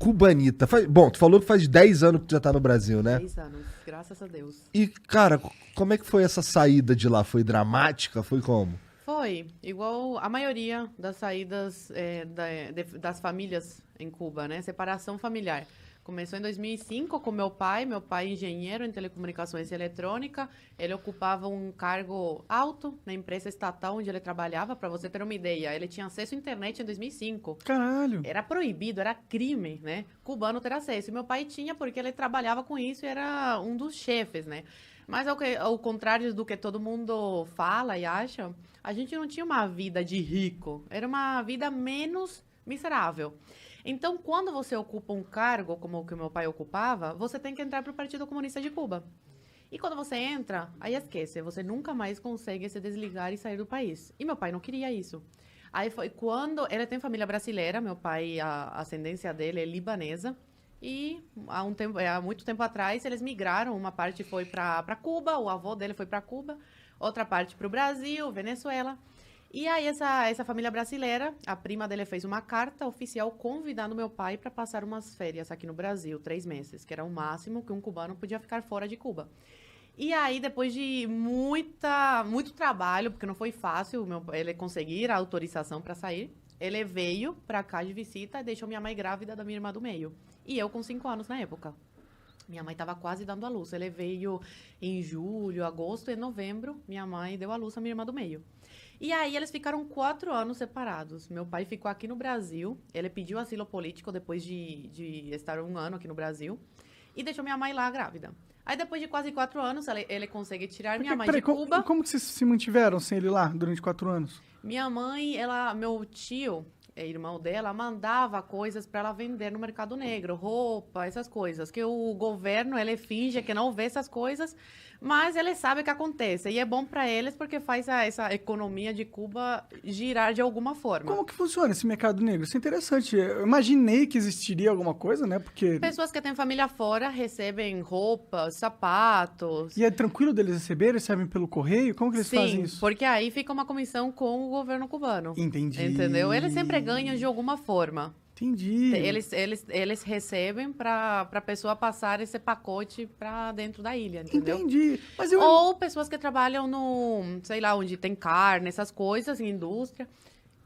cubanita. Bom, tu falou que faz 10 anos que tu já tá no Brasil, né? 10 anos, graças a Deus. E, cara, como é que foi essa saída de lá? Foi dramática? Foi como? Foi, igual a maioria das saídas das famílias em Cuba, né? Separação familiar. Começou em 2005 com meu pai engenheiro em telecomunicações e eletrônica. Ele ocupava um cargo alto na empresa estatal onde ele trabalhava, para você ter uma ideia. Ele tinha acesso à internet em 2005. Caralho. Era proibido, era crime, né? Cubano ter acesso. E meu pai tinha porque ele trabalhava com isso e era um dos chefes, né? Mas ao contrário do que todo mundo fala e acha, a gente não tinha uma vida de rico. Era uma vida menos miserável. Então, quando você ocupa um cargo como o que meu pai ocupava, você tem que entrar para o Partido Comunista de Cuba. E quando você entra, aí esquece, você nunca mais consegue se desligar e sair do país. E meu pai não queria isso. Aí foi quando... Ele tem família brasileira, meu pai, a ascendência dele é libanesa. E há muito tempo atrás, eles migraram. Uma parte foi para Cuba, o avô dele foi para Cuba. Outra parte para o Brasil, Venezuela. E aí, essa família brasileira, a prima dele fez uma carta oficial convidando meu pai para passar umas férias aqui no Brasil, 3 meses, que era o máximo que um cubano podia ficar fora de Cuba. E aí, depois de muito trabalho, porque não foi fácil ele conseguir a autorização para sair, ele veio para cá de visita e deixou minha mãe grávida da minha irmã do meio. E eu com 5 anos na época. Minha mãe estava quase dando à luz. Ele veio em julho, agosto e novembro. Minha mãe deu à luz a minha irmã do meio. E aí eles ficaram 4 anos separados. Meu pai ficou aqui no Brasil. Ele pediu asilo político depois de estar 1 ano aqui no Brasil. E deixou minha mãe lá grávida. Aí depois de quase 4 anos, ele consegue tirar minha mãe de Cuba. Como que vocês se mantiveram sem ele lá durante 4 anos? Minha mãe, meu tio, irmão dela, mandava coisas para ela vender no mercado negro, roupa, essas coisas. Que o governo, ele finge que não vê essas coisas, mas ele sabe o que acontece. E é bom para eles porque faz essa economia de Cuba girar de alguma forma. Como que funciona esse mercado negro? Isso é interessante. Eu imaginei que existiria alguma coisa, né? Porque... Pessoas que têm família fora recebem roupas, sapatos. E é tranquilo deles receberem? Recebem pelo correio? Como que eles fazem isso? Sim, porque aí fica uma comissão com o governo cubano. Entendi. Entendeu? Eles sempre ganham de alguma forma. Entendi. Eles recebem para a pessoa passar esse pacote para dentro da ilha, entendeu? Entendi. Mas Ou pessoas que trabalham sei lá, onde tem carne, essas coisas, em indústria,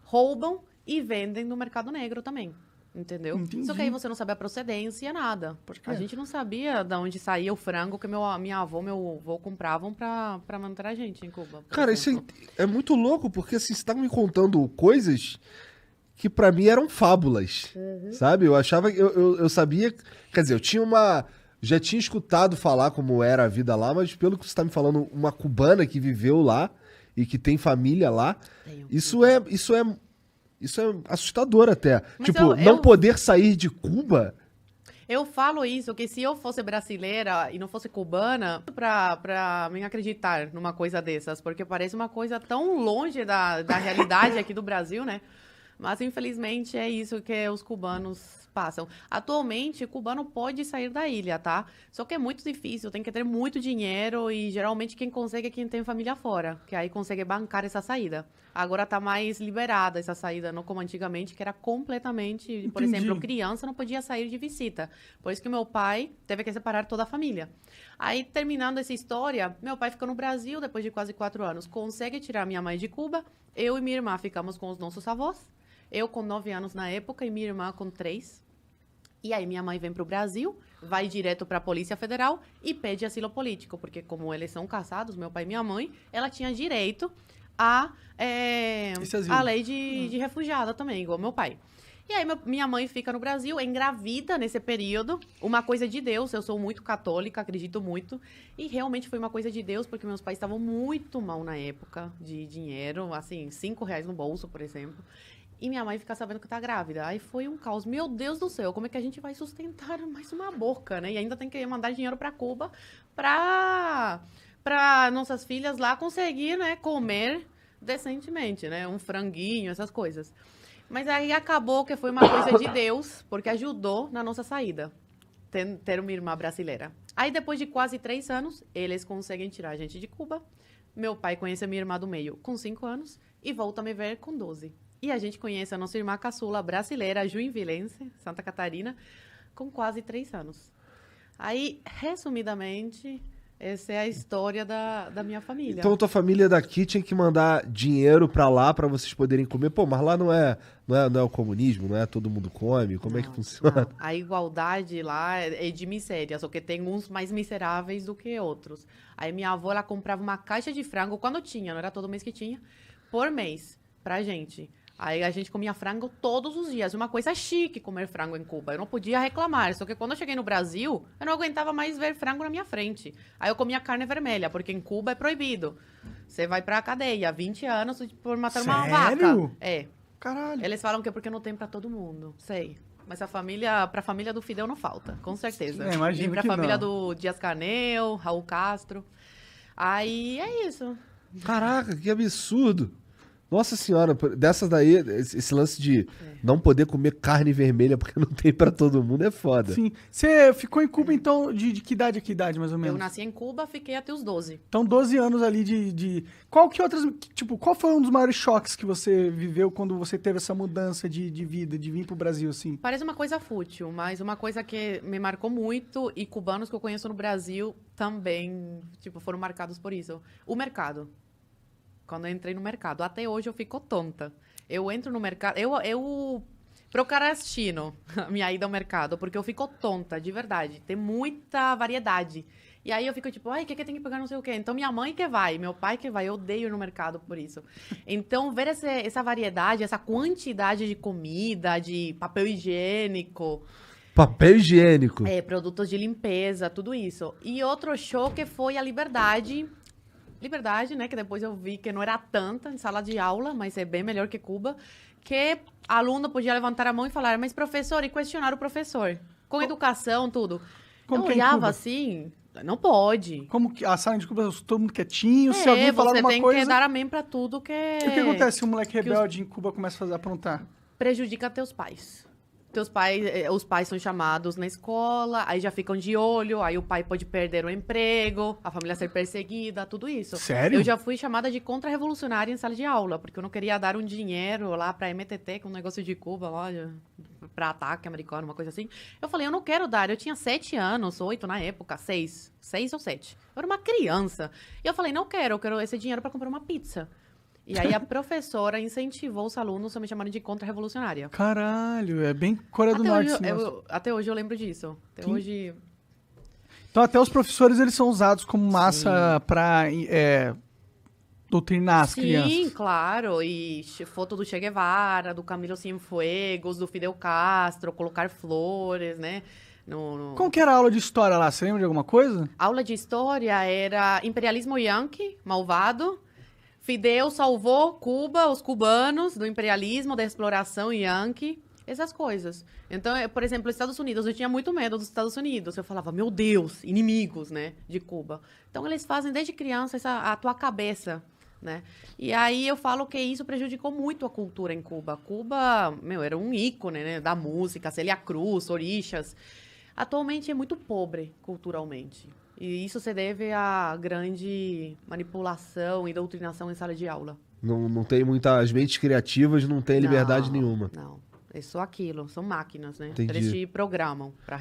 roubam e vendem no mercado negro também, entendeu? Entendi. Só que aí você não sabe a procedência, nada. Porque A gente não sabia de onde saía o frango que minha avó, meu avô compravam para manter a gente em Cuba. Cara, isso é muito louco, porque assim, você tá me contando coisas que pra mim eram fábulas, sabe? Eu achava, eu sabia, quer dizer, já tinha escutado falar como era a vida lá, mas pelo que você tá me falando, uma cubana que viveu lá e que tem família lá, isso é assustador até. Mas tipo, não poder sair de Cuba... Eu falo isso, que se eu fosse brasileira e não fosse cubana, pra mim acreditar numa coisa dessas, porque parece uma coisa tão longe da realidade aqui do Brasil, né? Mas, infelizmente, é isso que os cubanos passam. Atualmente, o cubano pode sair da ilha, tá? Só que é muito difícil, tem que ter muito dinheiro e, geralmente, quem consegue é quem tem família fora, que aí consegue bancar essa saída. Agora tá mais liberada essa saída, não como antigamente, que era completamente... Por Entendi. exemplo, criança não podia sair de visita. Por isso que meu pai teve que separar toda a família. Aí, terminando essa história, meu pai ficou no Brasil depois de quase 4 anos. Consegue tirar minha mãe de Cuba. Eu e minha irmã ficamos com os nossos avós. Eu com 9 anos na época e minha irmã com 3. E aí minha mãe vem para o Brasil, vai direto para a Polícia Federal e pede asilo político, porque como eles são casados, meu pai e minha mãe, ela tinha direito a lei de refugiada também, igual meu pai. E aí minha mãe fica no Brasil, engravida nesse período, uma coisa de Deus, eu sou muito católica, acredito muito, e realmente foi uma coisa de Deus, porque meus pais estavam muito mal na época de dinheiro, assim, R$ 5 no bolso, por exemplo. E minha mãe fica sabendo que tá grávida. Aí foi um caos. Meu Deus do céu, como é que a gente vai sustentar mais uma boca, né? E ainda tem que mandar dinheiro para Cuba para nossas filhas lá conseguir, né, comer decentemente, né? Um franguinho, essas coisas. Mas aí acabou que foi uma coisa de Deus, porque ajudou na nossa saída. Ter uma irmã brasileira. Aí depois de quase 3 anos, eles conseguem tirar a gente de Cuba. Meu pai conhece a minha irmã do meio com 5 anos e volta a me ver com 12. E a gente conhece a nossa irmã caçula brasileira, Joinvilense, Santa Catarina, com quase 3 anos. Aí, resumidamente, essa é a história da minha família. Então tua família daqui tinha que mandar dinheiro pra lá pra vocês poderem comer. Pô, mas lá não é o comunismo, não é todo mundo come? Como é que funciona? Não. A igualdade lá é de miséria, só que tem uns mais miseráveis do que outros. Aí minha avó, ela comprava uma caixa de frango, quando tinha, não era todo mês que tinha, por mês, pra gente. Aí a gente comia frango todos os dias. Uma coisa chique comer frango em Cuba. Eu não podia reclamar. Só que quando eu cheguei no Brasil, eu não aguentava mais ver frango na minha frente. Aí eu comia carne vermelha, porque em Cuba é proibido. Você vai pra cadeia, 20 anos por matar uma vaca. Sério? É. Caralho. Eles falam que é porque não tem pra todo mundo. Sei. Mas pra família do Fidel não falta, com certeza. Imagino Nem pra que família não. do Dias-Canel, Raul Castro. Aí é isso. Caraca, que absurdo! Nossa senhora, dessas daí, esse lance de não poder comer carne vermelha porque não tem pra todo mundo é foda. Sim. Você ficou em Cuba, então, de que idade a que idade, mais ou menos? Eu nasci em Cuba, fiquei até os 12. Então, 12 anos ali Qual que outras... Tipo, qual foi um dos maiores choques que você viveu quando você teve essa mudança de vida, de vir pro Brasil, assim? Parece uma coisa fútil, mas uma coisa que me marcou muito, e cubanos que eu conheço no Brasil também, tipo, foram marcados por isso. O mercado. Quando eu entrei no mercado. Até hoje eu fico tonta. Eu entro no mercado... Eu procrastino a minha ida ao mercado, porque eu fico tonta, de verdade. Tem muita variedade. E aí eu fico tipo, ai, o que tem que pegar não sei o quê? Então minha mãe que vai, meu pai que vai, eu odeio ir no mercado por isso. Então ver essa variedade, essa quantidade de comida, de papel higiênico... Papel higiênico. Produtos de limpeza, tudo isso. E outro choque foi a liberdade... Liberdade, né? Que depois eu vi que não era tanta em sala de aula, mas é bem melhor que Cuba. Que aluno podia levantar a mão e falar, mas professor, e questionar o professor. Com educação, tudo. Como eu que é em olhava Cuba? assim, não pode. Como que a sala de Cuba, todo mundo quietinho, se alguém falar você alguma tem coisa... que dar amém pra tudo que... E o que acontece se um moleque rebelde em Cuba começa a fazer aprontar? Prejudica teus pais. Os pais são chamados na escola, aí já ficam de olho, aí o pai pode perder o emprego, a família ser perseguida, tudo isso. Sério? Eu já fui chamada de contra-revolucionária em sala de aula, porque eu não queria dar um dinheiro lá pra MTT, que é um negócio de Cuba, lá, pra ataque americano, uma coisa assim. Eu falei, eu não quero dar, eu tinha 7 anos, 8 na época, 6 ou 7. Eu era uma criança. E eu falei, não quero, eu quero esse dinheiro pra comprar uma pizza. E aí a professora incentivou os alunos a me chamarem de contra-revolucionária. Caralho, é bem Coreia do Norte. esse negócio. Até hoje eu lembro disso. Até hoje... Então até os professores, eles são usados como massa pra doutrinar as crianças. Sim, claro. E foto do Che Guevara, do Camilo Cienfuegos, do Fidel Castro, colocar flores, né? Como que era a aula de história lá? Você lembra de alguma coisa? Aula de história era imperialismo yankee, malvado. Fidel salvou Cuba, os cubanos, do imperialismo, da exploração yankee, essas coisas. Então, por exemplo, os Estados Unidos, eu tinha muito medo dos Estados Unidos. Eu falava, meu Deus, inimigos, né, de Cuba. Então, eles fazem desde criança a tua cabeça, né? E aí eu falo que isso prejudicou muito a cultura em Cuba. Cuba, era um ícone, né, da música, Célia Cruz, Orixás. Atualmente é muito pobre culturalmente. E isso se deve à grande manipulação e doutrinação em sala de aula. Não tem muitas mentes criativas, não tem liberdade nenhuma. Não, é só aquilo, são máquinas, né? Entendi. Eles te programam para